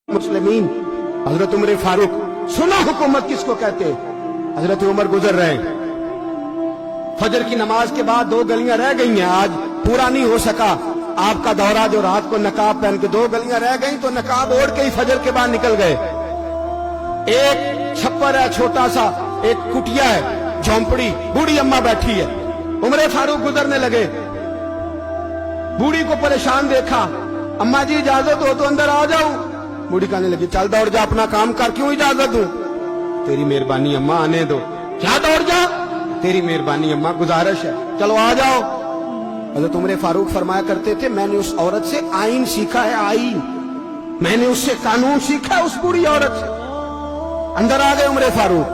मुस्लिमीन हजरत उमर फारूक, सुना हुकूमत किसको कहते हैं। हजरत उमर गुजर रहे, फजर की नमाज के बाद 2 गलियां रह गई हैं, आज पूरा नहीं हो सका आपका दौरा, जो रात को नकाब पहन के 2 गलियां रह गई तो नकाब ओढ़ के ही फजर के बाद निकल गए। एक छप्पर है छोटा सा, एक कुटिया है, झोंपड़ी, बूढ़ी अम्मा बैठी है। उमर फारूक गुजरने लगे, बूढ़ी को परेशान देखा, अम्मा जी इजाजत हो तो अंदर आ जाऊं। बूढ़ी कहने लगी चल दौड़ जा, अपना काम कर, क्यों इजाजत दूं। तेरी मेहरबानी अम्मा, आने दो। क्या दौड़ जा, तेरी मेहरबानी अम्मा, गुजारिश है, चलो आ जाओ। हज़रत उमर फारूक फरमाया करते थे, मैंने उस औरत से आईन सीखा है, आईन, मैंने उससे कानून सीखा है, उस बूढ़ी औरत से। अंदर आ गए उमर फारूक,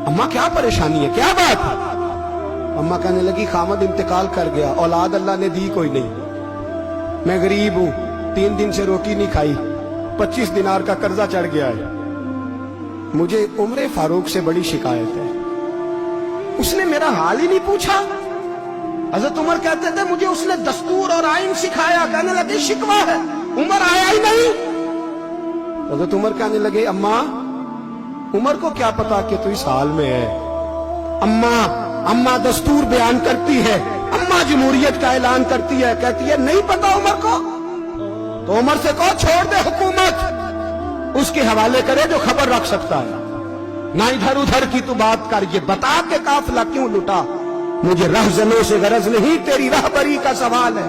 अम्मा क्या परेशानी है, क्या बात है। अम्मा कहने लगी खामद इंतकाल कर गया, औलाद अल्लाह ने दी कोई नहीं, मैं गरीब हूं, 3 दिन से रोटी नहीं खाई, 25 दिनार का कर्जा चढ़ गया है, मुझे उमर फारूक से बड़ी शिकायत है। उसने मेरा हाल ही नहीं पूछा। हजरत उमर कहते थे मुझे उसने दस्तूर और आइन सिखाया। कहने लगे शिकवा है, उमर आया ही नहीं। हजरत उमर कहने लगे अम्मा, उमर को क्या पता कि तू इस हाल में है। अम्मा दस्तूर बयान करती है, अम्मा जमहूरियत का ऐलान करती है, कहती है नहीं पता उमर को, तो उमर से कहो छोड़ दे हुकूमत, उसके हवाले करे जो खबर रख सकता है, ना इधर उधर की तू बात कर, ये बता के काफिला क्यों लुटा, मुझे रहजनों से गरज नहीं, तेरी रहबरी का सवाल है।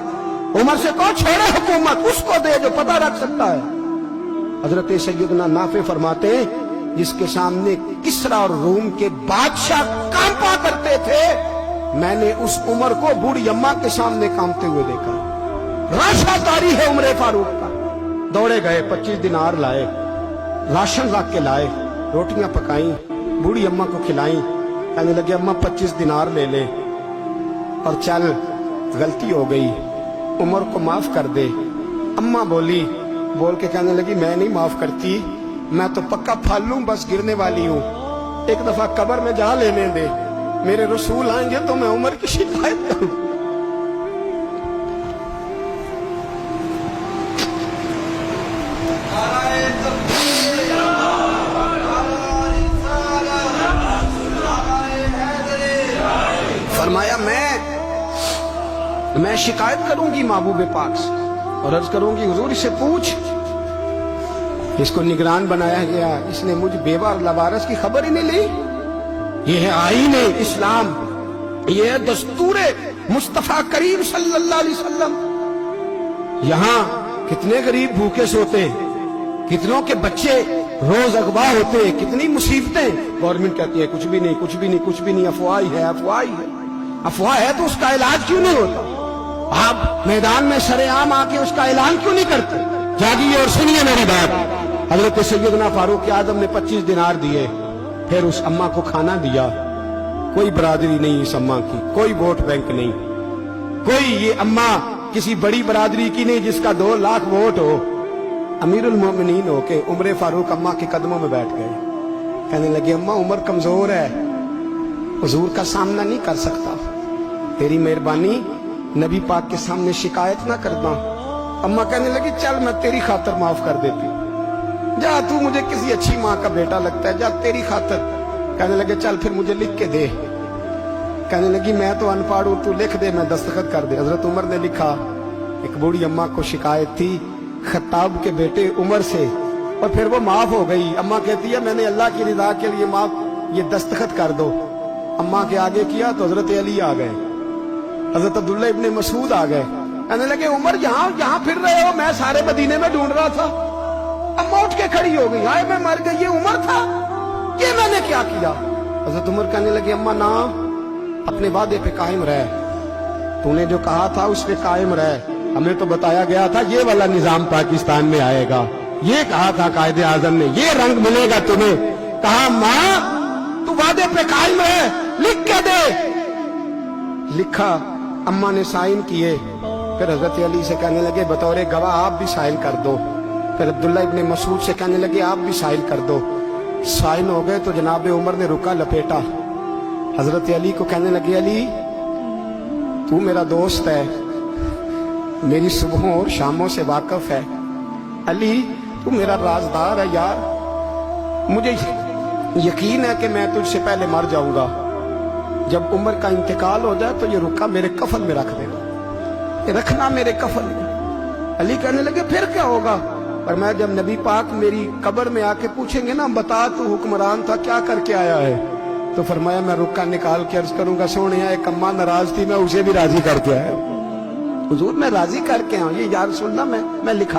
उमर से कहो छोड़े हुकूमत, उसको दे जो पता रख सकता है। हजरत सैयदना नाफे फरमाते, जिसके सामने किसरा और रूम के बादशाह कांपा करते थे, मैंने उस उमर को बूढ़ी अम्मा के सामने कांपते हुए देखा। राशादारी है उमर फारूक का। दौड़े गए, 25 दिनार लाए, राशन रख के लाए, रोटियां पकाई, बूढ़ी अम्मा को खिलाई। कहने लगे अम्मा 25 दिनार ले ले और चल, गलती हो गई, उमर को माफ कर दे। अम्मा बोली, बोल के कहने लगी मैं नहीं माफ करती, मैं तो पक्का फालू, बस गिरने वाली हूं, एक दफा कब्र में जा लेने दे, मेरे रसूल आएंगे तो मैं उमर की शिकायत करूं। फरमाया मैं शिकायत करूंगी महबूब पाक से और अर्ज करूंगी हुजूर इससे पूछ, इसको निगरान बनाया गया, इसने मुझ बेवा लवारस की खबर ही नहीं ली। ये है आईन इस्लाम, ये है दस्तूर मुस्तफा करीम सल्लल्लाहु अलैहि वसल्लम। यहां कितने गरीब भूखे सोते, कितनों के बच्चे रोज अगवा होते, कितनी मुसीबतें। गवर्नमेंट कहती है कुछ भी नहीं, कुछ भी नहीं, कुछ भी नहीं, अफवाह ही है, अफवाह ही है। अफवाह है तो उसका इलाज क्यों नहीं होता। आप मैदान में सरेआम आके उसका ऐलान क्यों नहीं करते। जागिए और सुनिए मेरी बात। हजरत सैयदना फारूक आजम ने 25 दिनार दिए, फिर उस अम्मा को खाना दिया। कोई बरादरी नहीं इस अम्मा की, कोई वोट बैंक नहीं, कोई ये अम्मा किसी बड़ी बरादरी की नहीं जिसका 2 लाख वोट हो। अमीरुल मोमिनीन होके उमर फारूक अम्मा के कदमों में बैठ गए। कहने लगे अम्मा उमर कमजोर है, हुजूर का सामना नहीं कर सकता, तेरी मेहरबानी नबी पाक के सामने शिकायत ना करना। अम्मा कहने लगी चल मैं तेरी खातर माफ कर देती, जा तू मुझे किसी अच्छी माँ का बेटा लगता है, जा तेरी खातर। कहने लगे चल फिर मुझे लिख के दे। कहने लगी मैं तो अनपढ़ हूं, तू लिख दे, मैं दस्तखत कर दे। हजरत उमर ने लिखा। एक बूढ़ी अम्मा को शिकायत थी खत्ताब के बेटे उमर से, और फिर वो माफ हो गई। अम्मा कहती है मैंने अल्लाह की रिदा के लिए माफ, ये दस्तखत कर दो। अम्मा के आगे किया तो हजरत अली आ गए, हजरत अब्दुल्ला इब्ने मसूद आ गए। कहने लगे उमर यहाँ फिर रहे हो, मैं सारे मदीने में ढूंढ रहा था। अम्मा उठ के खड़ी हो गई, हाय मैं मर गई, ये उमर था, ये मैंने क्या किया। हजरत उमर कहने लगे अम्मा ना, अपने वादे पे कायम रह, तूने जो कहा था उस पे कायम रह। हमें तो बताया गया था ये वाला निजाम पाकिस्तान में आएगा, ये कहा था कायदे आजम ने, ये रंग मिलेगा तुम्हें। कहा माँ तू वादे पे कायम रह, लिख के दे। लिखा, अम्मा ने साइन किए। फिर हजरत अली से कहने लगे बतौर गवाह आप भी साइन कर दो। फिर अब्दुल्ला इब्ने मसूद से कहने लगे आप भी साइन कर दो। साइन हो गए तो जनाब उमर ने रुका लपेटा। हजरत अली को कहने लगे अली तू मेरा दोस्त है, मेरी सुबहों और शामों से वाकिफ है। अली तू मेरा राजदार है यार, मुझे यकीन है कि मैं तुझसे पहले मर जाऊंगा, जब उम्र का इंतकाल हो जाए तो ये रुका मेरे कफन में रख देना, ये रखना मेरे कफन में। अली कहने लगे फिर क्या होगा? पर मैं जब नबी पाक मेरी कब्र में आके पूछेंगे ना, बता तू हुक्मरान था क्या करके आया है, तो फरमाया मैं रुका निकाल के अर्ज करूंगा, सोने एक अम्मा नाराज थी मैं उसे भी राजी करके आया, हुजूर मैं राजी करके आऊं, ये यार सुनना मैं लिखा